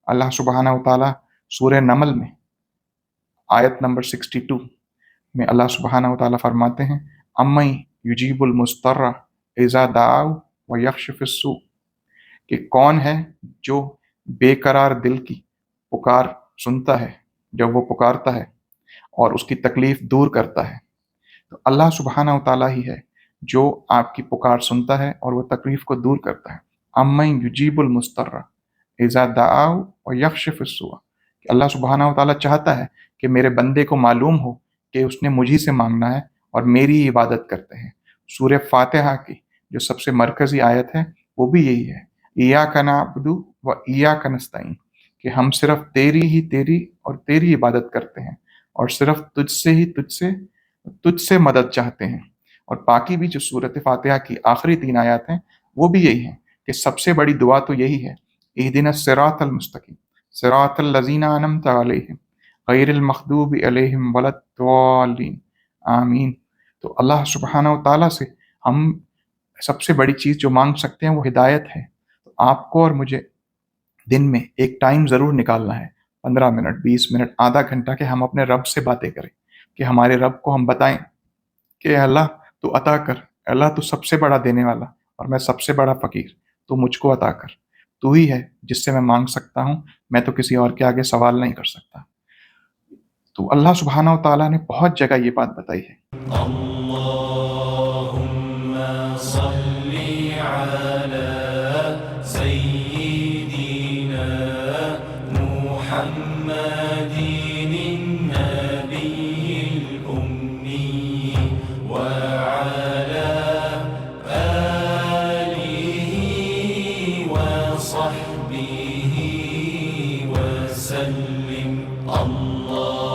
اللہ سبحانہ و تعالیٰ سورہ نمل میں آیت نمبر 62 میں اللہ سبحانہ و تعالیٰ فرماتے ہیں امن یجیب المضطر اذا دعاہ و یکشف السوء، کہ کون ہے جو بے قرار دل کی پکار سنتا ہے جب وہ پکارتا ہے اور اس کی تکلیف دور کرتا ہے۔ تو اللہ سبحانہ و تعالیٰ ہی ہے جو آپ کی پکار سنتا ہے اور وہ تکلیف کو دور کرتا ہے۔ امن یجیب المضطر اذا دعاہ و یکشف السوء، کہ اللہ سبحانہ و تعالیٰ چاہتا ہے کہ میرے بندے کو معلوم ہو کہ اس نے مجھی سے مانگنا ہے اور میری عبادت کرتے ہیں۔ سورہ فاتحہ کی جو سب سے مرکزی آیت ہے وہ بھی یہی ہے، ایاک نعبد و ایاک نستعین، کہ ہم صرف تیری اور تیری عبادت کرتے ہیں اور صرف تجھ سے مدد چاہتے ہیں۔ اور باقی بھی جو سورۃ فاتحہ کی آخری 3 آیات ہیں وہ بھی یہی ہیں کہ سب سے بڑی دعا تو یہی ہے، اہدنا الصراط المستقیم صراط الذین انعمت علیہم غیر المغضوب علیہم ولا الضالین آمین۔ تو اللہ سبحانہ و تعالیٰ سے ہم سب سے بڑی چیز جو مانگ سکتے ہیں وہ ہدایت ہے۔ تو آپ کو اور مجھے دن میں ایک ٹائم ضرور نکالنا ہے، 15 منٹ، 20 منٹ، آدھا گھنٹہ، کہ ہم اپنے رب سے باتیں کریں، کہ ہمارے رب کو ہم بتائیں کہ اللہ تو عطا کر، اللہ تو سب سے بڑا دینے والا اور میں سب سے بڑا فقیر، تو مجھ کو عطا کر، تو ہی ہے جس سے میں مانگ سکتا ہوں، میں تو کسی اور کے آگے سوال نہیں کر سکتا۔ تو اللہ سبحانہ و تعالیٰ نے بہت جگہ یہ بات بتائی ہے۔ اللهم صل على سيدنا محمد النبي الأمي وعلى آله وصحبه وسلم۔ اللہ